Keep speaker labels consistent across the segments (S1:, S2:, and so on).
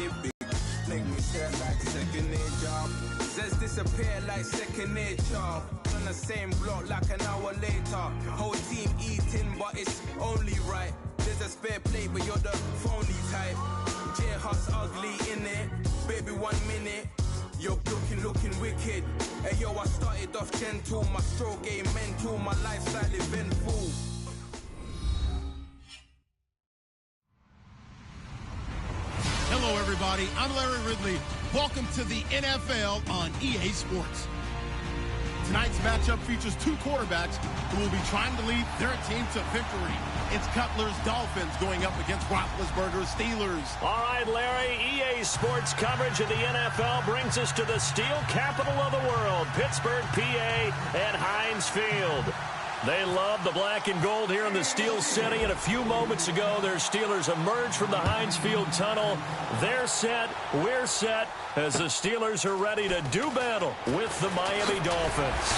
S1: shit big. Make me feel like second nature. Says disappear like second nature. On the same block like an hour later. Whole team eating, but it's only right. There's a spare plate, but you're the phony type. J-Hut's ugly in it. Baby, 1 minute. You're looking wicked. Hey yo, I started off gentle. My stroke game mental. My lifestyle eventful.
S2: Hello, everybody. I'm Larry Ridley. Welcome to the NFL on EA Sports. Tonight's matchup features two quarterbacks who will be trying to lead their team to victory. It's Cutler's Dolphins going up against Roethlisberger's Steelers.
S3: All right, Larry, EA Sports coverage of the NFL brings us to the steel capital of the world, Pittsburgh, PA, at Heinz Field. They love the black and gold here in the Steel City, and a few moments ago, their Steelers emerged from the Heinz Field tunnel. They're set, we're set, as the Steelers are ready to do battle with the Miami Dolphins.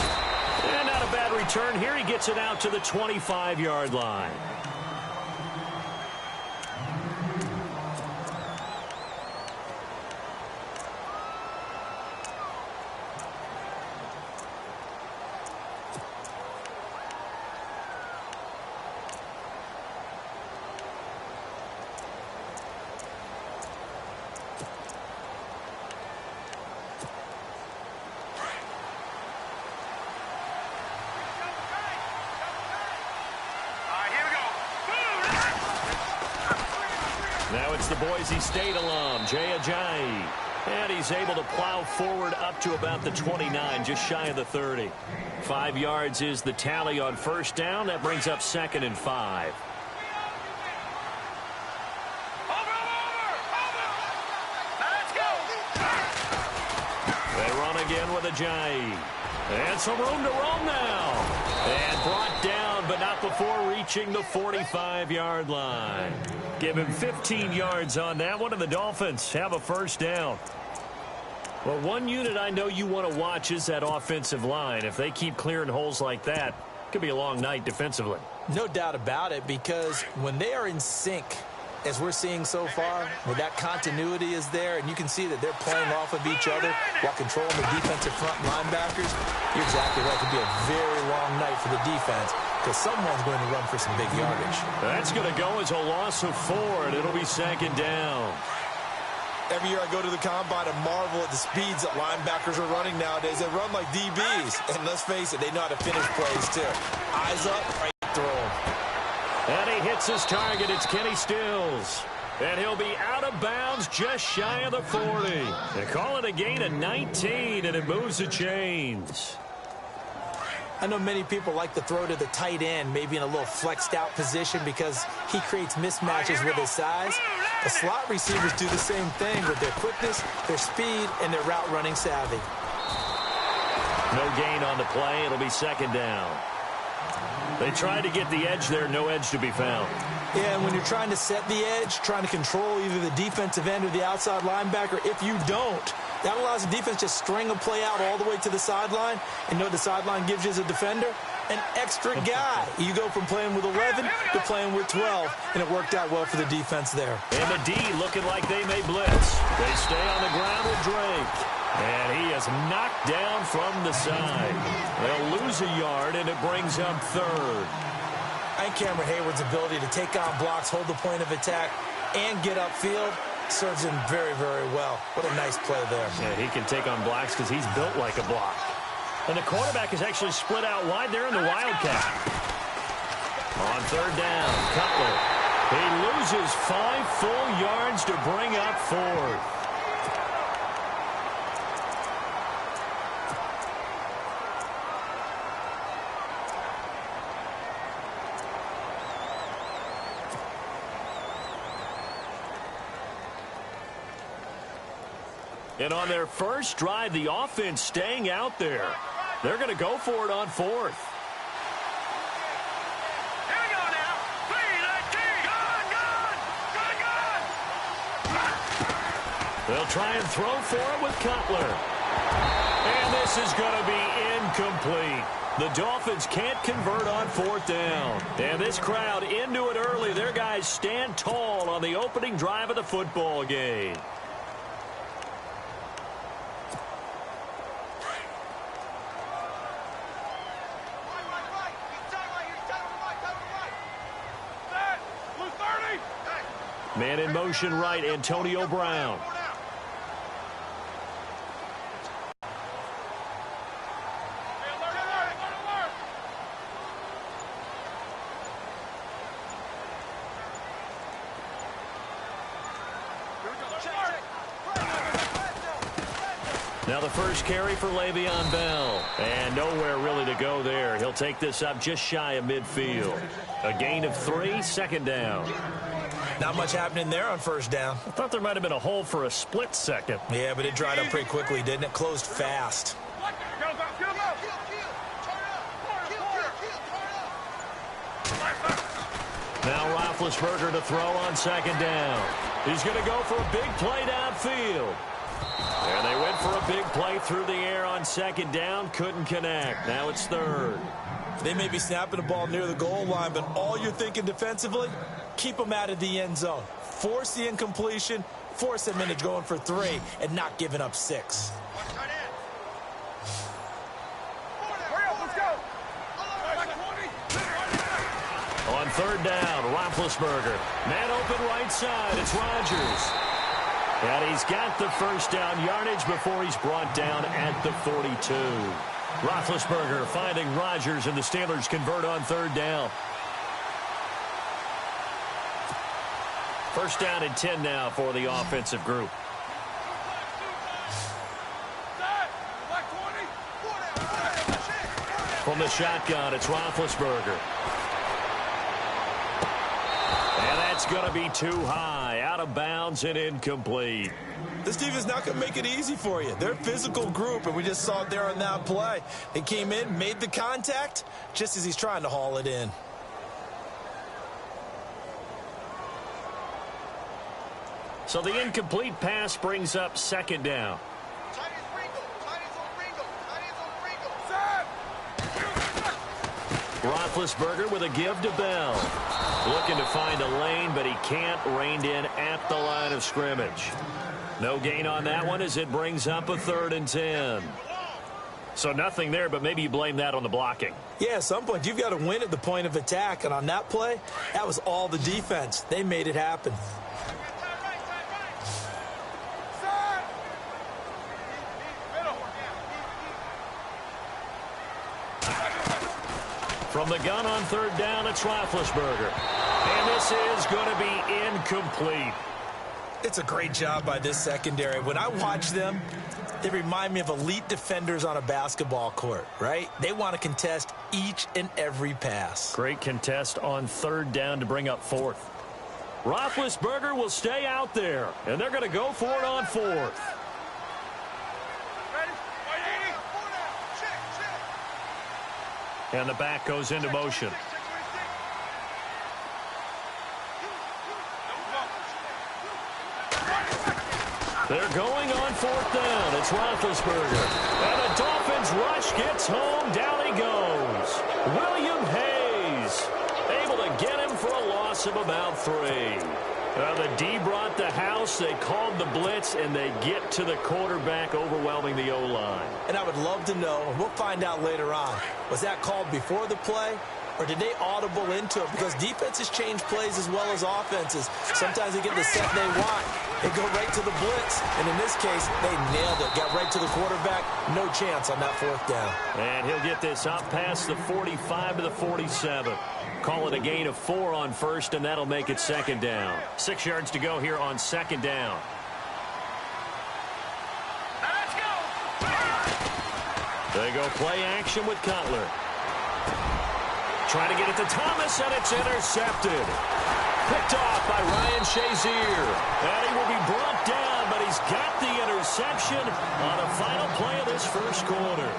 S3: And not a bad return here. He gets it out to the 25-yard line. Now it's the Boise State alum, Jay Ajayi. And he's able to plow forward up to about the 29, just shy of the 30. 5 yards is the tally on first down. That brings up 2nd and 5. They run again with Ajayi. And some room to roam now. And brought down, but not before reaching the 45-yard line. Give him 15 yards on that one, and the Dolphins have a first down. Well, one unit I know you want to watch is that offensive line. If they keep clearing holes like that, it could be a long night defensively.
S4: No doubt about it, because when they are in sync, as we're seeing so far, where that continuity is there, and you can see that they're playing off of each other while controlling the defensive front linebackers, you're exactly right. It could be a very long night for the defense, because someone's going to run for some big yardage.
S3: That's going to go as a loss of 4, and it'll be 2nd down.
S5: Every year I go to the combine and marvel at the speeds that linebackers are running nowadays. They run like DBs, and let's face it, they know how to finish plays too. Eyes up, right throw them.
S3: And he hits his target. It's Kenny Stills. And he'll be out of bounds just shy of the 40. They call it a gain of 19, and it moves the chains.
S4: I know many people like to throw to the tight end, maybe in a little flexed out position because he creates mismatches with his size. The slot receivers do the same thing with their quickness, their speed, and their route running savvy.
S3: No gain on the play. It'll be 2nd down. They tried to get the edge there. No edge to be found.
S4: Yeah, and when you're trying to set the edge, trying to control either the defensive end or the outside linebacker, if you don't, that allows the defense to string a play out all the way to the sideline. And you know what the sideline gives you as a defender? An extra guy. You go from playing with 11 to playing with 12, and it worked out well for the defense there.
S3: And the D looking like they may blitz. They stay on the ground with Drake. And he is knocked down from the side. They'll lose a yard, and it brings up 3rd.
S4: I think Cameron Hayward's ability to take on blocks, hold the point of attack, and get upfield serves him very, very well. What a nice play there.
S3: Yeah, he can take on blocks because he's built like a block. And the quarterback is actually split out wide there in the Wildcat. On 3rd down, Cutler. He loses 5 full yards to bring up 4th. And on their first drive, the offense staying out there. They're going to go for it on 4th.
S6: Here we go now. 3, 2,
S3: They'll try and throw for it with Cutler. And this is going to be incomplete. The Dolphins can't convert on 4th down. And this crowd into it early. Their guys stand tall on the opening drive of the football game. Man in motion right, Antonio Brown. Now the first carry for Le'Veon Bell. And nowhere really to go there. He'll take this up just shy of midfield. A gain of 3, 2nd down.
S5: Not much happening there on 1st down.
S3: I thought there might have been a hole for a split second.
S5: Yeah, but it dried up pretty quickly, didn't it? Closed fast.
S3: Now Roethlisberger to throw on 2nd down. He's going to go for a big play downfield. And they went for a big play through the air on 2nd down. Couldn't connect. Now it's 3rd.
S5: They may be snapping the ball near the goal line, but all you're thinking defensively, keep them out of the end zone. Force the incompletion, force them into going for 3, and not giving up 6.
S3: On 3rd down, Roethlisberger. Man open right side. It's Rodgers. And he's got the 1st down yardage before he's brought down at the 42. Roethlisberger finding Rodgers, and the Steelers convert on 3rd down. 1st down and 10 now for the offensive group. From the shotgun, it's Roethlisberger. And that's going to be too high, out of bounds and incomplete.
S5: This team is not going to make it easy for you. They're a physical group, and we just saw it there on that play. They came in, made the contact, just as he's trying to haul it in.
S3: So the incomplete pass brings up 2nd down. Roethlisberger with a give to Bell. Looking to find a lane, but he can't. Reined in at the line of scrimmage. No gain on that one as it brings up a 3rd and 10. So nothing there, but maybe you blame that on the blocking.
S5: Yeah, at some point, you've got to win at the point of attack. And on that play, that was all the defense. They made it happen.
S3: From the gun on 3rd down, it's Roethlisberger. And this is going to be incomplete.
S5: It's a great job by this secondary. When I watch them, they remind me of elite defenders on a basketball court, right? They want to contest each and every pass.
S3: Great contest on 3rd down to bring up 4th. Roethlisberger will stay out there, and they're going to go for it on 4th. And the back goes into motion. They're going on 4th down. It's Roethlisberger. And the Dolphins rush gets home. Down he goes. William Hayes able to get him for a loss of about 3. The D brought the house. They called the blitz, and they get to the quarterback, overwhelming the O-line.
S5: And I would love to know, and we'll find out later on, was that called before the play, or did they audible into it? Because defenses change plays as well as offenses. Sometimes they get the set they want. They go right to the blitz, and in this case, they nailed it. Got right to the quarterback. No chance on that 4th down.
S3: And he'll get this up past the 45 to the 47. Call it a gain of 4 on 1st, and that'll make it 2nd down. 6 yards to go here on 2nd down.
S6: Let's go.
S3: They go play action with Cutler. Trying to get it to Thomas, and it's intercepted. Picked off by Ryan Shazier. And he will be brought down, but he's got the interception on the final play of this 1st quarter.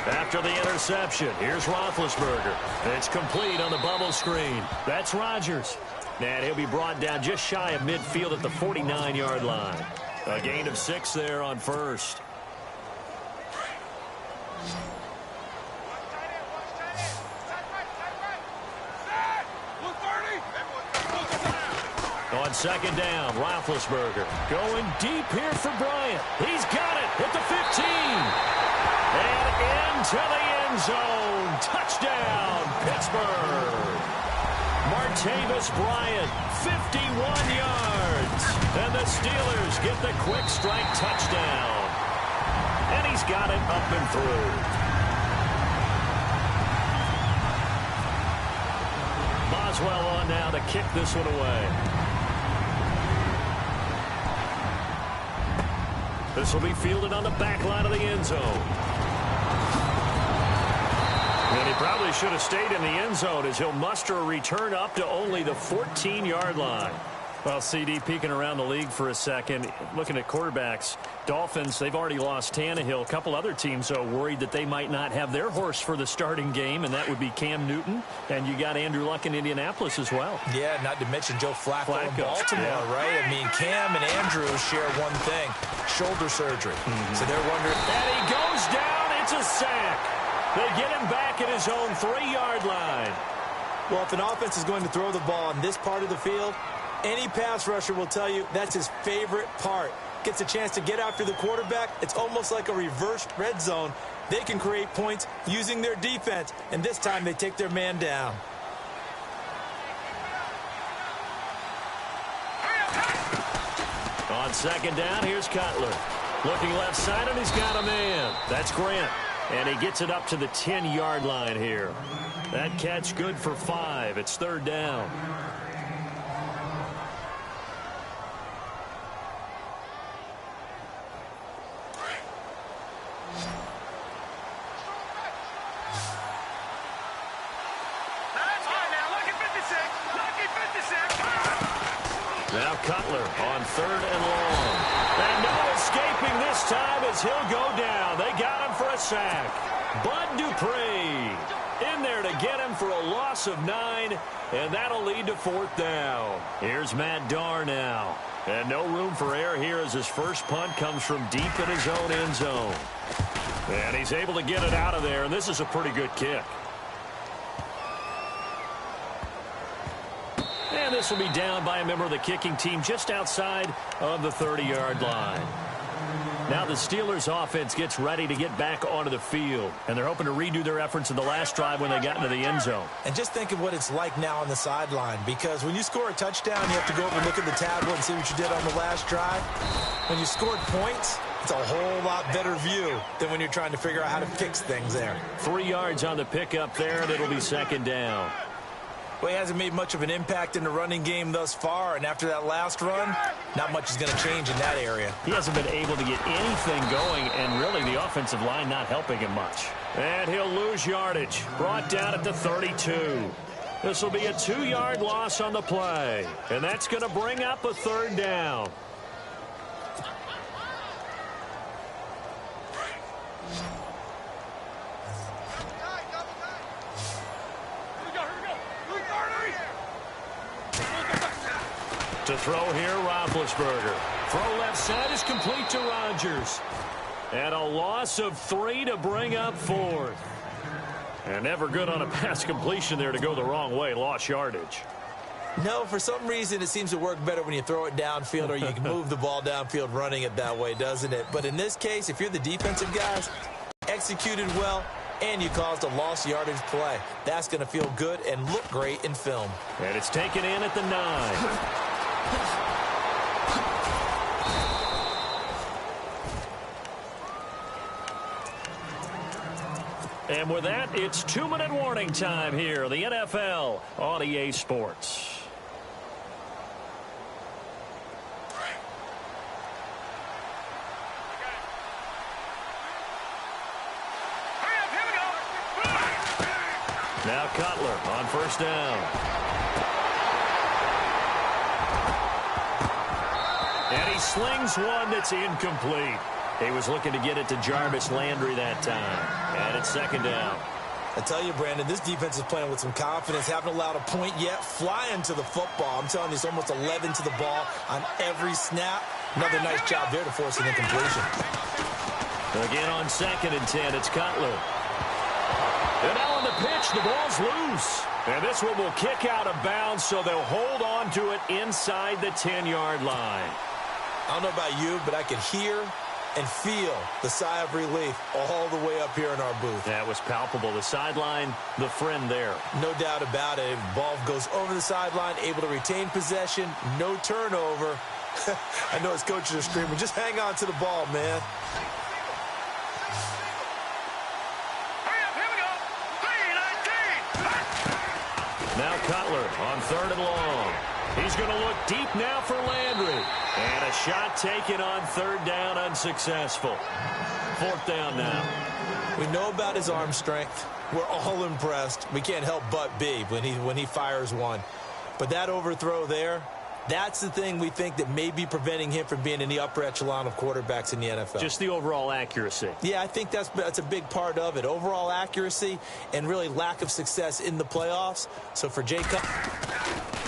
S3: After the interception, here's Roethlisberger. It's complete on the bubble screen. That's Rodgers. And he'll be brought down just shy of midfield at the 49-yard line. A gain of 6 there on 1st. On second down, Roethlisberger going deep here for Bryant. He's got it at the 15. And into the end zone. Touchdown, Pittsburgh. Martavis Bryant, 51 yards. And the Steelers get the quick strike touchdown. And he's got it up and through. Boswell on now to kick this one away. This will be fielded on the back line of the end zone. And he probably should have stayed in the end zone as he'll muster a return up to only the 14-yard line. Well, CD peeking around the league for a second, looking at quarterbacks. Dolphins, they've already lost Tannehill. A couple other teams, though, worried that they might not have their horse for the starting game, and that would be Cam Newton. And you got Andrew Luck in Indianapolis as well.
S5: Yeah, not to mention Joe Flacco in Baltimore, right? I mean, Cam and Andrew share one thing, shoulder surgery. So they're wondering.
S3: And he goes down. It's a sack. They get him back at his own 3-yard line.
S5: Well, if an offense is going to throw the ball on this part of the field, any pass rusher will tell you that's his favorite part. Gets a chance to get after the quarterback. It's almost like a reversed red zone. They can create points using their defense, and this time they take their man down.
S3: On second down, here's Cutler. Looking left side, and he's got a man. That's Grant. And he gets it up to the 10-yard line here. That catch good for 5. It's third down. Now Cutler on third and long. And no escaping this time as he'll go down. They got him for a sack. Bud Dupree in there to get him for a loss of 9, and that'll lead to fourth down. Here's Matt Darr now. And no room for error here as his first punt comes from deep in his own end zone. And he's able to get it out of there, and this is a pretty good kick. And this will be down by a member of the kicking team just outside of the 30-yard line. Now the Steelers offense gets ready to get back onto the field, and they're hoping to redo their efforts in the last drive when they got into the end zone.
S5: And just think of what it's like now on the sideline, because when you score a touchdown, you have to go over and look at the tablet and see what you did on the last drive. When you scored points, it's a whole lot better view than when you're trying to figure out how to fix things there.
S3: 3 yards on the pickup there, and it'll be second down.
S5: Well, he hasn't made much of an impact in the running game thus far, and after that last run, not much is going to change in that area.
S3: He hasn't been able to get anything going, and really the offensive line not helping him much. And he'll lose yardage, brought down at the 32. This will be a 2-yard loss on the play, and that's going to bring up a third down. To throw here, Roethlisberger. Throw left side is complete to Rodgers. And a loss of 3 to bring up fourth. And never good on a pass completion there to go the wrong way. Lost yardage.
S5: No, for some reason it seems to work better when you throw it downfield or you can move the ball downfield running it that way, doesn't it? But in this case, if you're the defensive guys, executed well, and you caused a lost yardage play. That's going to feel good and look great in film.
S3: And it's taken in at the 9. And with that, it's 2-minute warning time here, the NFL on EA Sports. Now Cutler on first down. And he slings one that's incomplete. He was looking to get it to Jarvis Landry that time. And it's second down.
S5: I tell you, Brandon, this defense is playing with some confidence. Haven't allowed a point yet. Flying to the football. I'm telling you, it's almost 11 to the ball on every snap. Another nice job there to force an incompletion.
S3: Again on second and 10, it's Cutler. And now on the pitch, the ball's loose. And this one will kick out of bounds, so they'll hold on to it inside the 10-yard line.
S5: I don't know about you, but I could hear and feel the sigh of relief all the way up here in our booth.
S3: That was palpable. The sideline, the friend there.
S5: No doubt about it. Ball goes over the sideline, able to retain possession, no turnover. I know his coaches are screaming, just hang on to the ball, man.
S3: Now Cutler on 3rd and long. He's going to look deep now for Landry. And a shot taken on 3rd down, unsuccessful. 4th down now.
S5: We know about his arm strength. We're all impressed. We can't help but be when he fires one. But that overthrow there, that's the thing we think that may be preventing him from being in the upper echelon of quarterbacks in the NFL.
S3: Just the overall accuracy.
S5: Yeah, I think that's a big part of it. Overall accuracy and really lack of success in the playoffs. So for Jacob.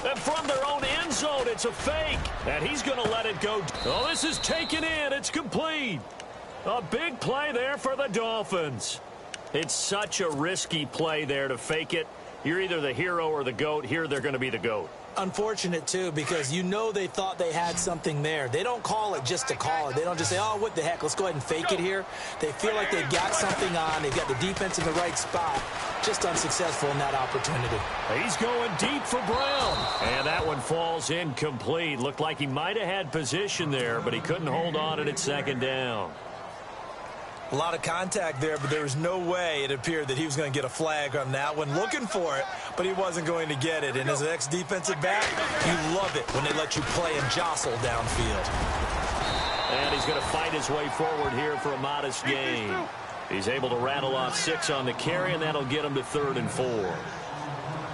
S3: And from their own end zone, it's a fake. And he's going to let it go. Oh, this is taken in. It's complete. A big play there for the Dolphins. It's such a risky play there to fake it. You're either the hero or the GOAT. Here, they're going to be the GOAT.
S5: Unfortunate, too, because you know they thought they had something there. They don't call it just to call it. They don't just say, oh, what the heck, let's go ahead and fake it here. They feel like they've got something on. They've got the defense in the right spot. Just unsuccessful in that opportunity.
S3: He's going deep for Brown. And that one falls incomplete. Looked like he might have had position there, but he couldn't hold on at 2nd down.
S5: A lot of contact there, but there was no way it appeared that he was going to get a flag on that one. Looking for it, but he wasn't going to get it. And as an ex-defensive back, you love it when they let you play and jostle downfield.
S3: And he's going to fight his way forward here for a modest gain. He's able to rattle off 6 on the carry, and that'll get him to 3rd and 4.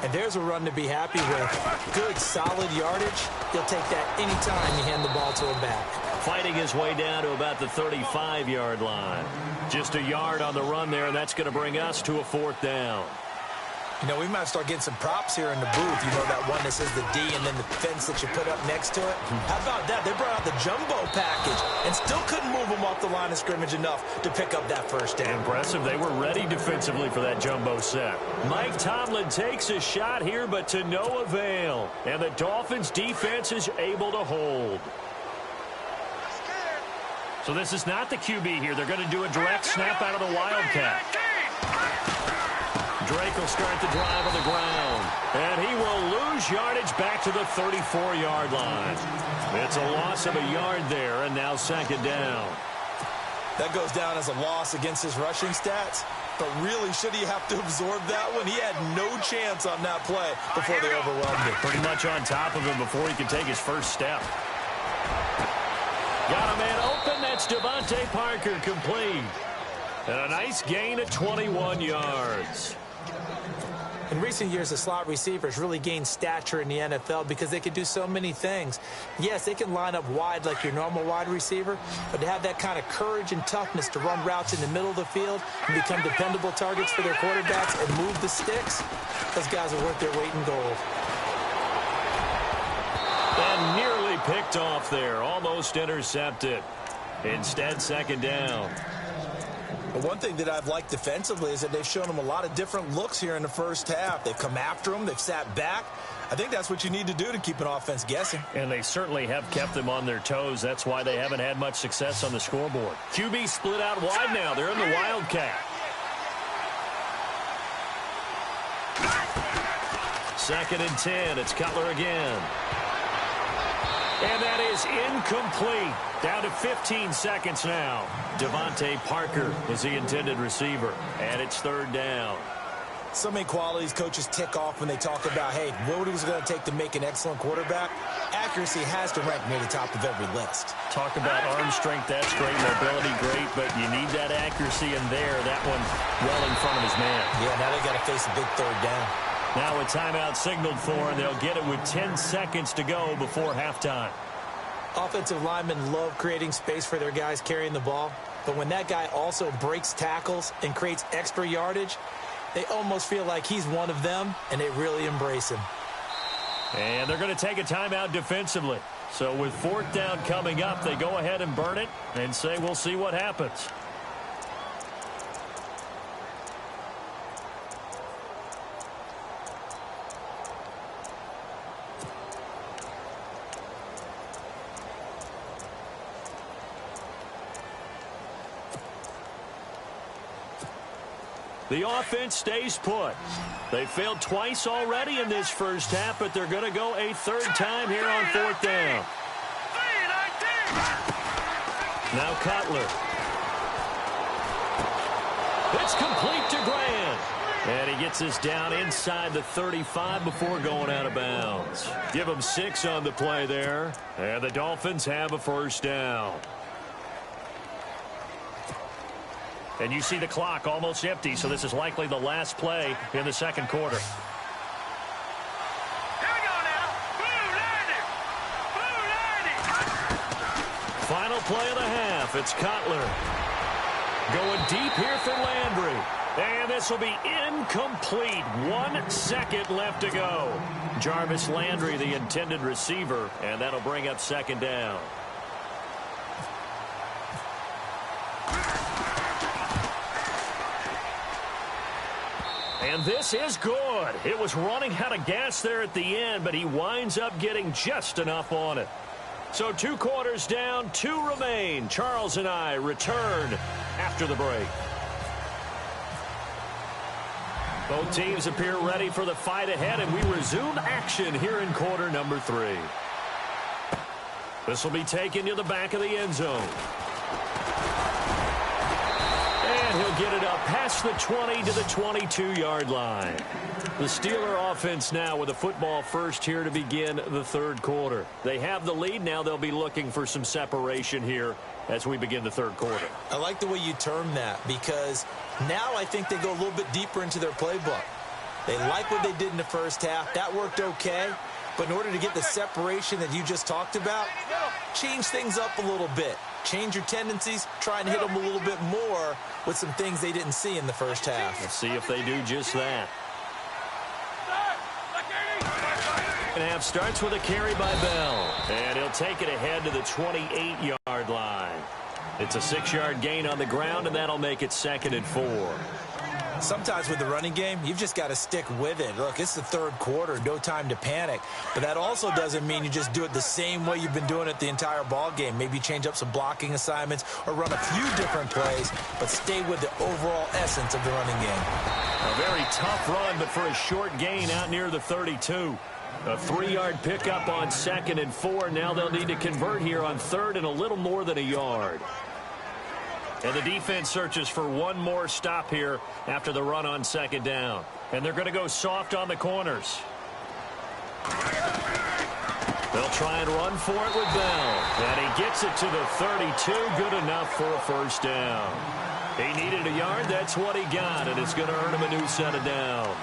S5: And there's a run to be happy with. Good, solid yardage. He'll take that anytime you hand the ball to him back.
S3: Fighting his way down to about the 35-yard line. Just a yard on the run there, and that's going to bring us to a 4th down.
S5: You know, we might start getting some props here in the booth. You know, that one that says the D and then the fence that you put up next to it. How about that? They brought out the jumbo package and still couldn't move them off the line of scrimmage enough to pick up that 1st down.
S3: Impressive. They were ready defensively for that jumbo set. Mike Tomlin takes a shot here, but to no avail. And the Dolphins' defense is able to hold. So this is not the QB here. They're going to do a direct snap out of the Wildcat. Drake will start the drive on the ground. And he will lose yardage back to the 34-yard line. It's a loss of a yard there, and now 2nd down.
S5: That goes down as a loss against his rushing stats. But really, should he have to absorb that one? He had no chance on that play before they overwhelmed him.
S3: Pretty much on top of him before he could take his first step. Got a man open. That's Devontae Parker complete. And a nice gain of 21 yards.
S5: In recent years, the slot receivers really gained stature in the NFL because they can do so many things. Yes, they can line up wide like your normal wide receiver, but to have that kind of courage and toughness to run routes in the middle of the field and become dependable targets for their quarterbacks and move the sticks, those guys are worth their weight in gold.
S3: And nearly picked off there, almost intercepted. Instead, 2nd down.
S5: But one thing that I've liked defensively is that they've shown them a lot of different looks here in the first half. They've come after them. They've sat back. I think that's what you need to do to keep an offense guessing.
S3: And they certainly have kept them on their toes. That's why they haven't had much success on the scoreboard. QB split out wide now. They're in the Wildcat. 2nd and 10. It's Cutler again. And that is incomplete. Down to 15 seconds now. Devontae Parker is the intended receiver. And it's 3rd down.
S5: So many qualities coaches tick off when they talk about, hey, what is it going to take to make an excellent quarterback? Accuracy has to rank near the top of every list.
S3: Talk about arm strength. That's great. Mobility, great. But you need that accuracy in there. That one well in front of his man.
S5: Yeah, now they got to face a big 3rd down.
S3: Now a timeout signaled for, and they'll get it with 10 seconds to go before halftime.
S5: Offensive linemen love creating space for their guys carrying the ball, but when that guy also breaks tackles and creates extra yardage, they almost feel like he's one of them, and they really embrace him.
S3: And they're going to take a timeout defensively. So with 4th down coming up, they go ahead and burn it and say we'll see what happens. The offense stays put. They failed twice already in this first half, but they're going to go a third time here on fourth down. Now Cutler. It's complete to Grant. And he gets this down inside the 35 before going out of bounds. Give him 6 on the play there. And the Dolphins have a first down. And you see the clock almost empty, so this is likely the last play in the second quarter.
S6: Here we go now. Blue 90.
S3: Final play of the half. It's Cutler. Going deep here for Landry. And this will be incomplete. 1 second left to go. Jarvis Landry, the intended receiver, and that'll bring up second down. And this is good. It was running out of gas there at the end, but he winds up getting just enough on it. So 2 quarters down, 2 remain. Charles and I return after the break. Both teams appear ready for the fight ahead, and we resume action here in quarter number 3. This will be taken to the back of the end zone. And he'll get it up past the 20 to the 22-yard line. The Steeler offense now with a football first here to begin the third quarter. They have the lead. Now they'll be looking for some separation here as we begin the third quarter.
S5: I like the way you term that, because now I think they go a little bit deeper into their playbook. They like what they did in the first half. That worked okay. But in order to get the separation that you just talked about, change things up a little bit. Change your tendencies, try and hit them a little bit more with some things they didn't see in the first half.
S3: Let's see if they do just that. Second half starts with a carry by Bell. And he'll take it ahead to the 28-yard line. It's a 6-yard gain on the ground, and that'll make it 2nd and 4.
S5: Sometimes with the running game, you've just got to stick with it. Look, it's the third quarter, no time to panic. But that also doesn't mean you just do it the same way you've been doing it the entire ball game. Maybe change up some blocking assignments or run a few different plays, but stay with the overall essence of the running game.
S3: A very tough run, but for a short gain out near the 32. A 3-yard pickup on 2nd and 4. Now they'll need to convert here on 3rd and a little more than a yard. And the defense searches for one more stop here after the run on 2nd down. And they're going to go soft on the corners. They'll try and run for it with Bell. And he gets it to the 32. Good enough for a first down. He needed a yard. That's what he got. And it's going to earn him a new set of downs.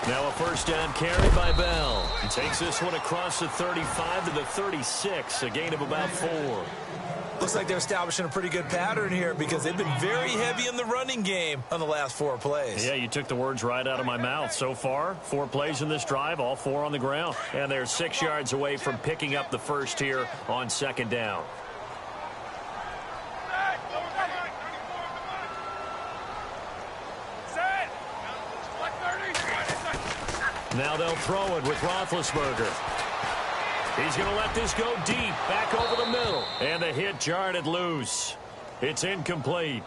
S3: Now a first down carry by Bell. He takes this one across the 35 to the 36, a gain of about 4.
S5: Looks like they're establishing a pretty good pattern here because they've been very heavy in the running game on the last 4 plays.
S3: Yeah, you took the words right out of my mouth. So far, 4 plays in this drive, all 4 on the ground. And they're 6 yards away from picking up the first here on 2nd down. Now they'll throw it with Roethlisberger. He's going to let this go deep, back over the middle. And the hit jarred it loose. It's incomplete.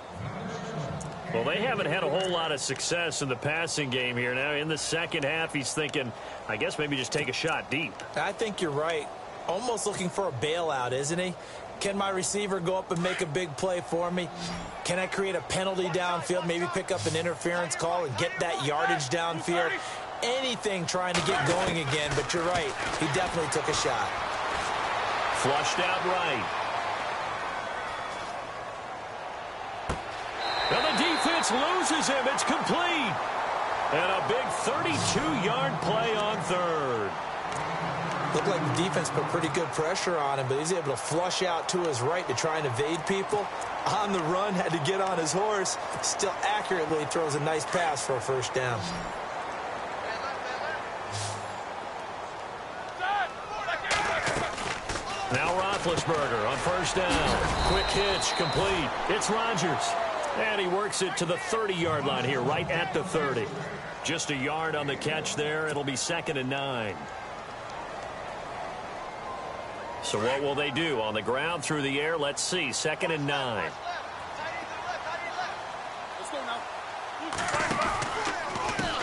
S3: Well, they haven't had a whole lot of success in the passing game here. Now, in the second half, he's thinking, I guess maybe just take a shot deep.
S5: I think you're right. Almost looking for a bailout, isn't he? Can my receiver go up and make a big play for me? Can I create a penalty downfield, maybe pick up an interference call and get that yardage downfield? Anything trying to get going again, but you're right. He definitely took a shot.
S3: Flushed out right. And the defense loses him. It's complete. And a big 32-yard play on 3rd.
S5: Looked like the defense put pretty good pressure on him, but he's able to flush out to his right to try and evade people. On the run, had to get on his horse. Still accurately throws a nice pass for a first down.
S3: Now Roethlisberger on first down. Quick hitch, complete. It's Rodgers. And he works it to the 30-yard line here, right at the 30. Just a yard on the catch there. It'll be 2nd and 9. So what will they do? On the ground, through the air, let's see. 2nd and 9.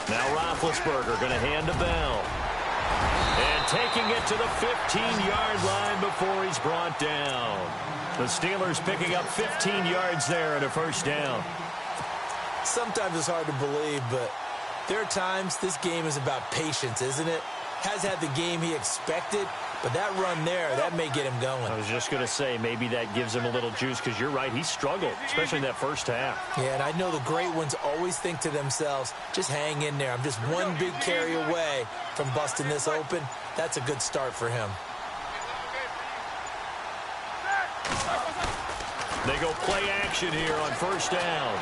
S3: Now Roethlisberger going to hand to Bell. And taking it to the 15-yard line before he's brought down. The Steelers picking up 15 yards there and a first down.
S5: Sometimes it's hard to believe, but there are times this game is about patience, isn't it? Has had the game he expected, but that run there, that may get him going.
S3: I was just going to say, maybe that gives him a little juice, because you're right, he struggled, especially in that first half.
S5: Yeah, and I know the great ones always think to themselves, just hang in there. I'm just one big carry away from busting this open. That's a good start for him.
S3: They go play action here on first down.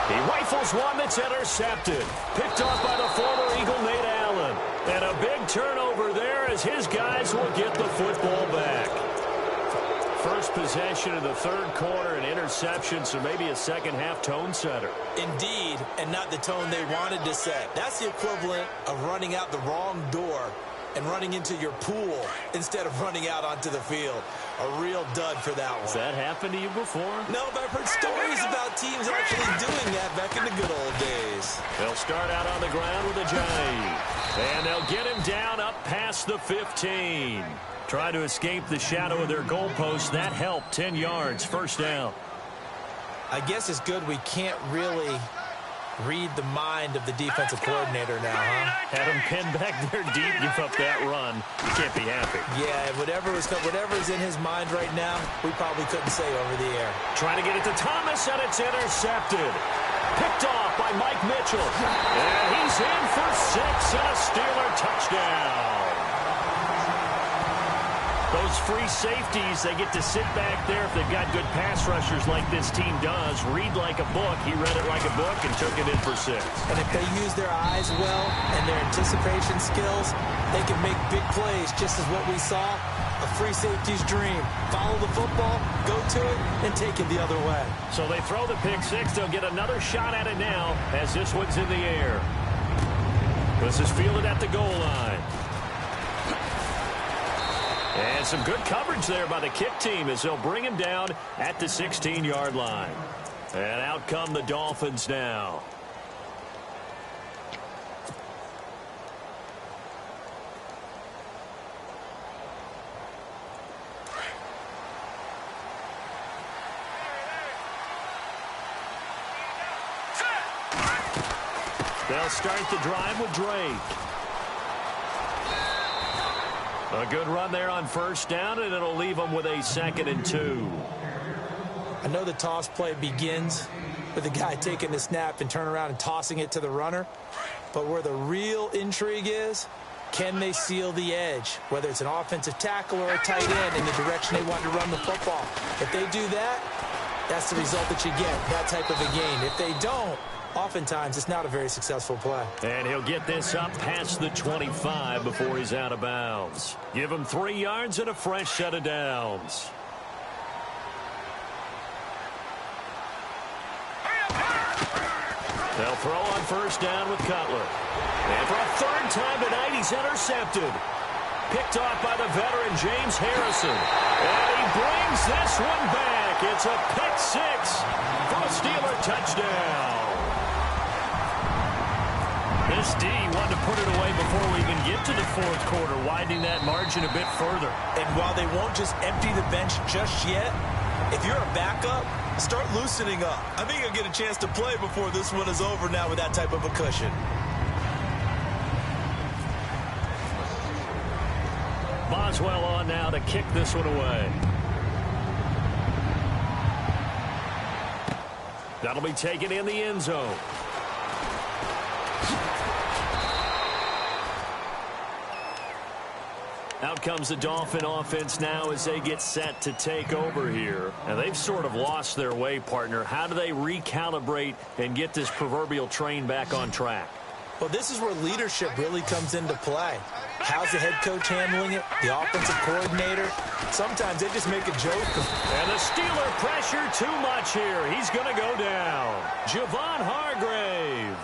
S3: He rifles one that's intercepted. Picked off by the former Eagle, Nate Allen. And a big turnover there as his guys will get the football back. First possession of the third quarter, an interception, so maybe a second-half tone setter.
S5: Indeed, and not the tone they wanted to set. That's the equivalent of running out the wrong door and running into your pool instead of running out onto the field. A real dud for that one.
S3: Has that happened to you before?
S5: No, but I've heard stories about teams actually doing that back in the good old days.
S3: They'll start out on the ground with Ajayi. And they'll get him down up past the 15. Try to escape the shadow of their goalpost. That helped. 10 yards, first down.
S5: I guess it's good we can't really read the mind of the defensive coordinator now, huh?
S3: Had him pinned back there deep, give up that run. You can't be happy.
S5: Yeah, whatever's in his mind right now, we probably couldn't say over the air.
S3: Trying to get it to Thomas, and it's intercepted. Picked off by Mike Mitchell. And he's in for 6 and a Steeler touchdown. Those free safeties, they get to sit back there if they've got good pass rushers like this team does. Read like a book. He read it like a book and took it in for 6.
S5: And if they use their eyes well and their anticipation skills, they can make big plays, just as what we saw. A free safety's dream. Follow the football, go to it, and take it the other way.
S3: So they throw the pick 6. They'll get another shot at it now as this one's in the air. This is fielded at the goal line. And some good coverage there by the kick team as they'll bring him down at the 16-yard line. And out come the Dolphins now. They'll start the drive with Drake. A good run there on first down, and it'll leave them with a 2nd and 2.
S5: I know the toss play begins with the guy taking the snap and turn around and tossing it to the runner. But where the real intrigue is, can they seal the edge, whether it's an offensive tackle or a tight end in the direction they want to run the football? If they do that, that's the result that you get, that type of a gain. If they don't, oftentimes it's not a very successful play.
S3: And he'll get this up past the 25 before he's out of bounds. Give him 3 yards and a fresh set of downs. They'll throw on first down with Cutler. And for a third time tonight, he's intercepted. Picked off by the veteran James Harrison. And he brings this one back. It's a pick 6 for a Steeler touchdown. This D wanted to put it away before we even get to the fourth quarter, widening that margin a bit further.
S5: And while they won't just empty the bench just yet, if you're a backup, start loosening up. I think you'll get a chance to play before this one is over now with that type of a cushion.
S3: Boswell on now to kick this one away. That'll be taken in the end zone. Out comes the Dolphin offense now as they get set to take over here. And they've sort of lost their way, partner. How do they recalibrate and get this proverbial train back on track?
S5: Well, this is where leadership really comes into play. How's the head coach handling it? The offensive coordinator? Sometimes they just make a joke.
S3: And the Steeler pressure too much here. He's going to go down. Javon Hargrave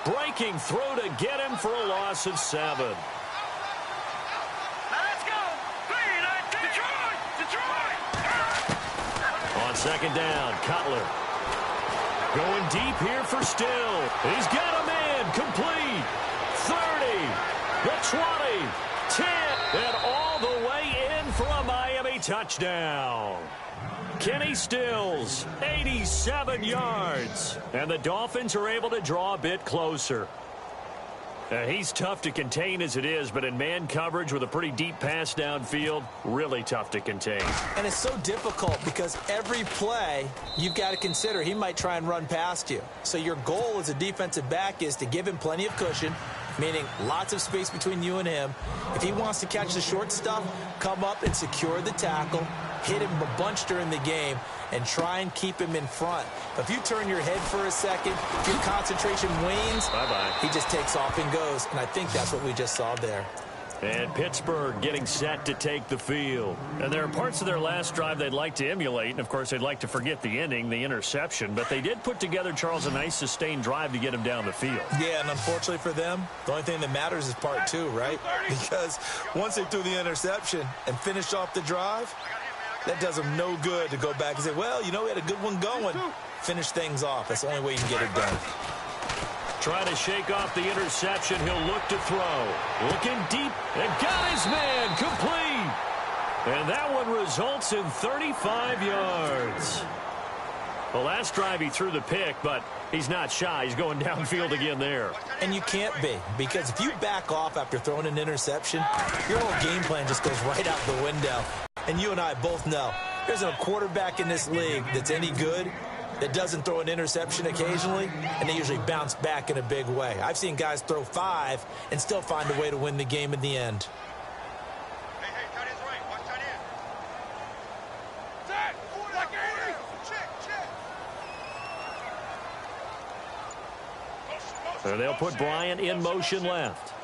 S3: breaking through to get him for a loss of 7.
S6: Let's go. Detroit.
S3: On second down, Cutler. Going deep here for Still. He's got a man complete. 30, the 20, 10, and all the way in for a Miami touchdown. Kenny Stills, 87 yards. And the Dolphins are able to draw a bit closer. He's tough to contain as it is, but in man coverage with a pretty deep pass downfield, really tough to contain.
S5: And it's so difficult because every play you've got to consider he might try and run past you. So your goal as a defensive back is to give him plenty of cushion, meaning lots of space between you and him. If he wants to catch the short stuff, come up and secure the tackle, hit him a bunch during the game, and try and keep him in front. But if you turn your head for a second, if your concentration wanes, he just takes off and goes. And I think that's what we just saw there.
S3: And Pittsburgh getting set to take the field. And there are parts of their last drive they'd like to emulate. And, of course, they'd like to forget the ending, the interception. But they did put together, Charles, a nice sustained drive to get him down the field.
S5: Yeah, and unfortunately for them, the only thing that matters is part 2, right? Because once they threw the interception and finished off the drive, that does them no good to go back and say, well, you know, we had a good one going. Finish things off. That's the only way you can get it done.
S3: Trying to shake off the interception. He'll look to throw. Looking deep and got his man complete. And that one results in 35 yards. The last drive he threw the pick, but he's not shy. He's going downfield again there.
S5: And you can't be, because if you back off after throwing an interception, your whole game plan just goes right out the window. And you and I both know there's a quarterback in this league that's any good that doesn't throw an interception occasionally, and they usually bounce back in a big way. I've seen guys throw 5 and still find a way to win the game in the end.
S6: Hey, tight end's right. Watch tight end. Set. Black 80. Check.
S3: So they'll put Bryant in motion left.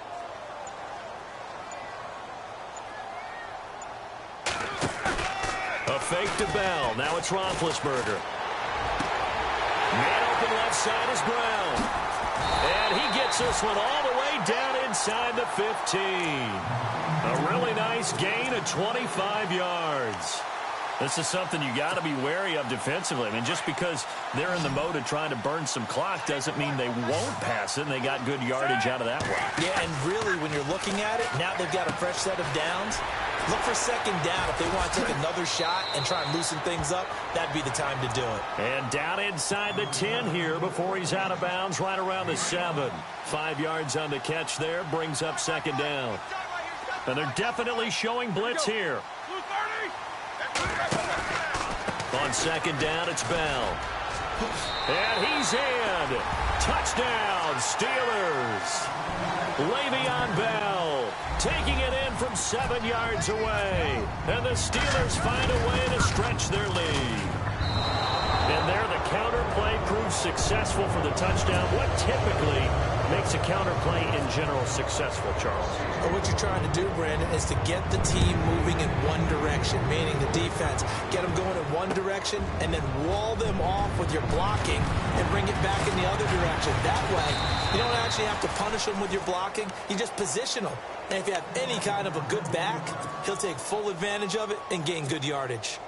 S3: A fake to Bell. Now it's Roethlisberger. Man open left side is Brown. And he gets this one all the way down inside the 15. A really nice gain of 25 yards. This is something you got to be wary of defensively. I mean, just because they're in the mode of trying to burn some clock doesn't mean they won't pass it, and they got good yardage out of that one.
S5: Yeah, and really, when you're looking at it, now they've got a fresh set of downs. Look for second down. If they want to take another shot and try and loosen things up, that'd be the time to do it.
S3: And down inside the 10 here before he's out of bounds, right around the 7. 5 yards on the catch there, brings up second down. And they're definitely showing blitz here. On second down, it's Bell. And he's in. Touchdown, Steelers. Le'Veon Bell taking it in from 7 yards away. And the Steelers find a way to stretch their lead. And there the counter play proves successful for the touchdown. What typically makes a counter play in general successful, Charles?
S5: Well, what you're trying to do, Brandon, is to get the team moving in one direction, meaning the defense. Get them going in one direction and then wall them off with your blocking and bring it back in the other direction. That way, you don't actually have to punish them with your blocking. You just position them. And if you have any kind of a good back, he'll take full advantage of it and gain good yardage.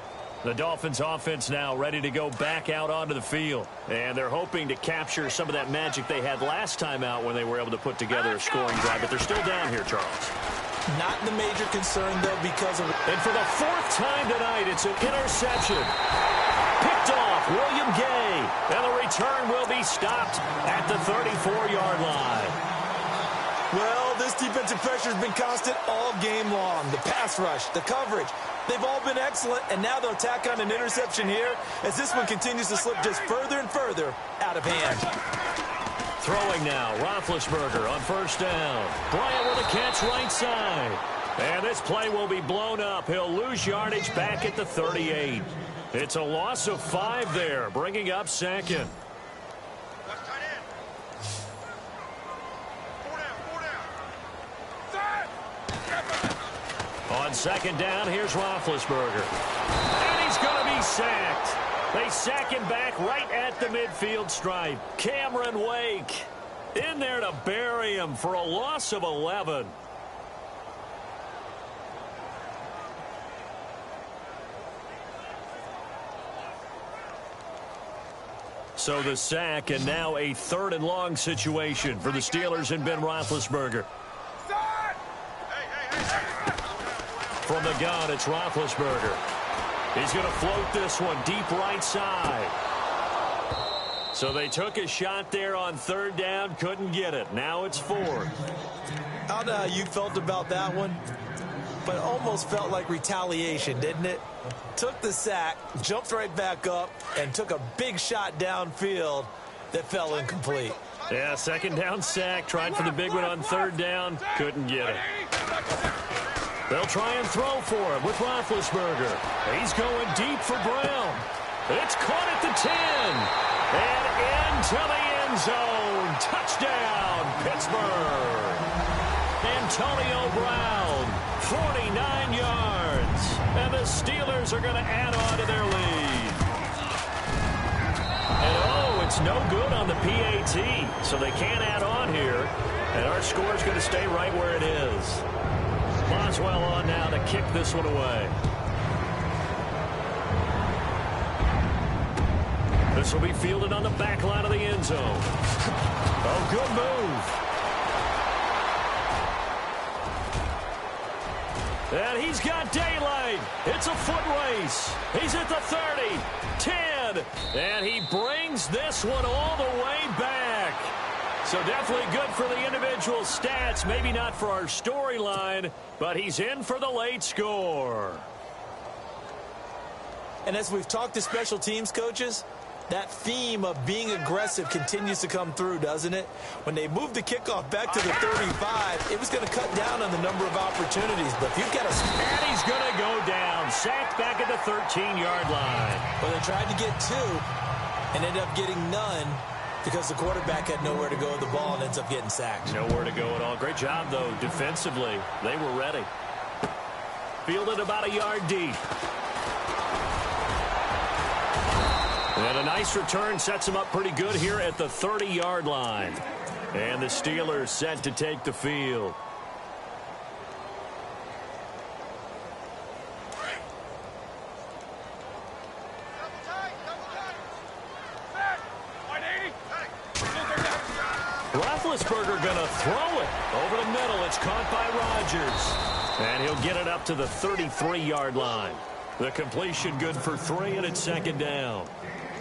S3: The Dolphins offense now ready to go back out onto the field. And they're hoping to capture some of that magic they had last time out when they were able to put together a scoring drive. But they're still down here, Charles.
S5: Not the major concern, though, because of...
S3: And for the 4th time tonight, it's an interception. Picked off William Gay. And the return will be stopped at the 34-yard line.
S5: Well, this defensive pressure has been constant all game long. The pass rush, the coverage, they've all been excellent, and now they'll tack on an interception here as this one continues to slip just further and further out of hand.
S3: Throwing now, Roethlisberger on first down. Bryant with a catch right side. And this play will be blown up. He'll lose yardage back at the 38. It's a loss of 5 there, bringing up second. On second down, here's Roethlisberger. And he's going to be sacked. They sack him back right at the midfield stripe. Cameron Wake in there to bury him for a loss of 11. So the sack, and now a 3rd and long situation for the Steelers and Ben Roethlisberger. From the gun, it's Roethlisberger. He's going to float this one deep right side. So they took a shot there on 3rd down, couldn't get it. Now it's 4th.
S5: I don't know how you felt about that one, but it almost felt like retaliation, didn't it? Took the sack, jumped right back up, and took a big shot downfield that fell incomplete.
S3: Yeah, 2nd down sack. Tried for the big one on 3rd down. Couldn't get it. They'll try and throw for him with Roethlisberger. He's going deep for Brown. It's caught at the 10. And into the end zone. Touchdown, Pittsburgh. Antonio Brown, 49 yards. And the Steelers are going to add on to their lead. And oh, it's no good on the PAT. So they can't add on here. And our score is going to stay right where it is. Boswell on now to kick this one away. This will be fielded on the back line of the end zone. Oh, good move. And he's got daylight. It's a foot race. He's at the 30, 10, and he brings this one all the way back. So definitely good for the individual stats. Maybe not for our storyline, but he's in for the late score.
S5: And as we've talked to special teams coaches, that theme of being aggressive continues to come through, doesn't it? When they moved the kickoff back to the 35, it was going to cut down on the number of opportunities. But if you've got a...
S3: And he's going to go down. Sacked back at the 13-yard line.
S5: Well, they tried to get 2 and ended up getting none because the quarterback had nowhere to go with the ball and ends up getting sacked.
S3: Nowhere to go at all. Great job, though, defensively. They were ready. Fielded about a yard deep. And a nice return sets him up pretty good here at the 30-yard line. And the Steelers set to take the field. Roethlisberger going to throw it over the middle. It's caught by Rodgers. And he'll get it up to the 33-yard line. The completion good for 3, and it's 2nd down.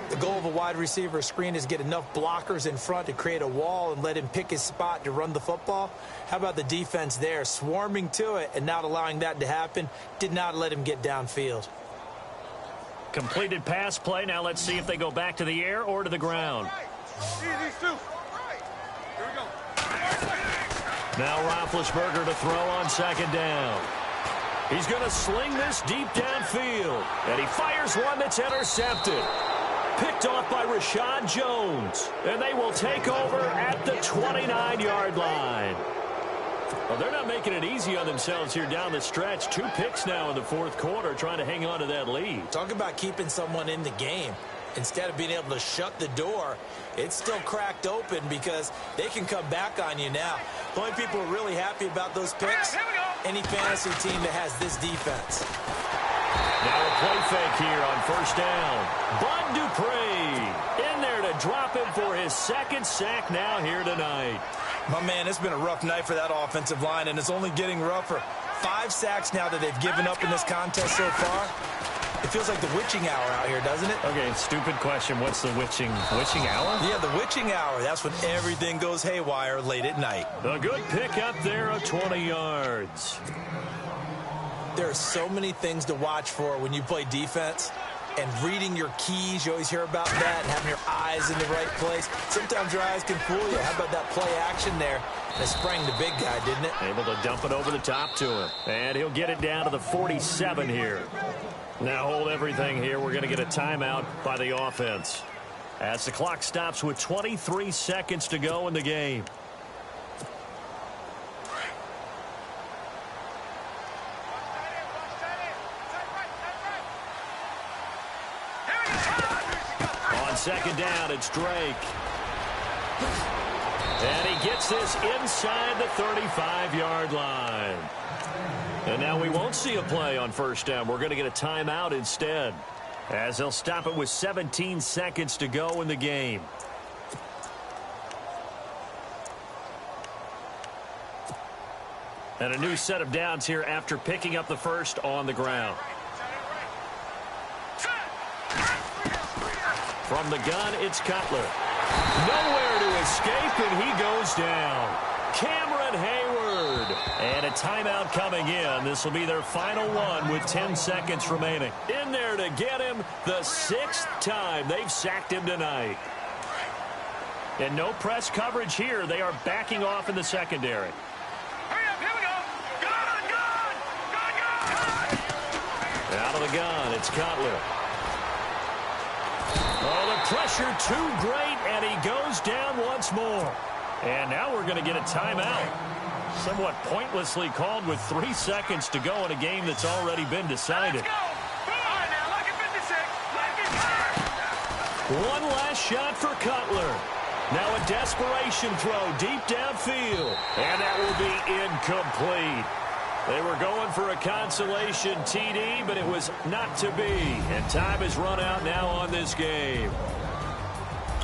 S5: The goal of a wide receiver screen is get enough blockers in front to create a wall and let him pick his spot to run the football. How about the defense there, swarming to it and not allowing that to happen? Did not let him get downfield.
S3: Completed pass play. Now let's see if they go back to the air or to the ground. Now Roethlisberger to throw on 2nd down. He's going to sling this deep downfield. And he fires one that's intercepted. Picked off by Rashad Jones. And they will take over at the 29-yard line. Well, they're not making it easy on themselves here down the stretch. 2 picks now in the 4th quarter, trying to hang on to that lead.
S5: Talk about keeping someone in the game. Instead of being able to shut the door, it's still cracked open because they can come back on you now. The only people who are really happy about those picks, any fantasy team that has this defense.
S3: Now a play fake here on 1st down. Bud Dupree in there to drop him for his 2nd sack now here tonight.
S5: My man, it's been a rough night for that offensive line, and it's only getting rougher. 5 sacks now that they've given up in this contest so far. It feels like the witching hour out here, doesn't it?
S3: Okay, stupid question. What's the witching hour?
S5: Yeah, the witching hour. That's when everything goes haywire late at night.
S3: A good pick up there of 20 yards.
S5: There are so many things to watch for when you play defense. And reading your keys, you always hear about that, and having your eyes in the right place. Sometimes your eyes can fool you. How about that play action there? That sprang the big guy, didn't it?
S3: Able to dump it over the top to him. And he'll get it down to the 47 here. Now hold everything here. We're going to get a timeout by the offense. As the clock stops with 23 seconds to go in the game. second down. It's Drake. And he gets this inside the 35-yard line. And now we won't see a play on first down. We're going to get a timeout instead, as they'll stop it with 17 seconds to go in the game. And a new set of downs here after picking up the first on the ground. From the gun, it's Cutler. Nowhere to escape, and he goes down. Cameron Hayward. And a timeout coming in. This will be their final one with 10 seconds remaining. In there to get him the 6th time they've sacked him tonight. And no press coverage here. They are backing off in the secondary. Out of the gun, it's Cutler. Oh, the pressure too great, and he goes down once more. And now we're going to get a timeout. Somewhat pointlessly called with 3 seconds to go in a game that's already been decided. One last shot for Cutler. Now a desperation throw deep downfield, and that will be incomplete. They were going for a consolation TD, but it was not to be. And time has run out now on this game.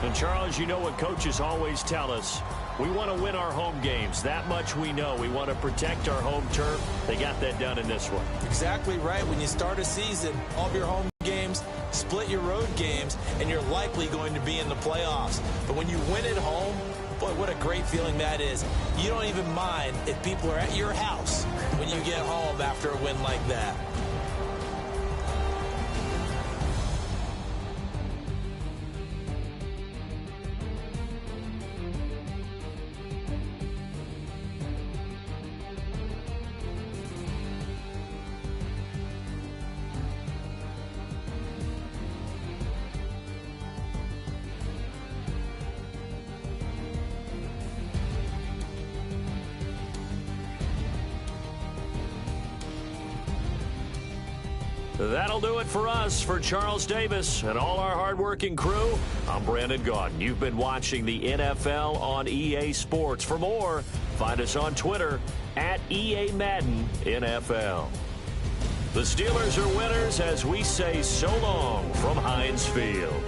S3: And, Charles, you know what coaches always tell us. We want to win our home games. That much we know. We want to protect our home turf. They got that done in this one.
S5: Exactly right. When you start a season, all of your home games, split your road games, and you're likely going to be in the playoffs. But when you win at home, boy, what a great feeling that is. You don't even mind if people are at your house when you get home after a win like that.
S3: That'll do it for us. For Charles Davis and all our hardworking crew, I'm Brandon Gaudin. You've been watching the NFL on EA Sports. For more, find us on Twitter at EA Madden NFL. The Steelers are winners as we say so long from Heinz Field.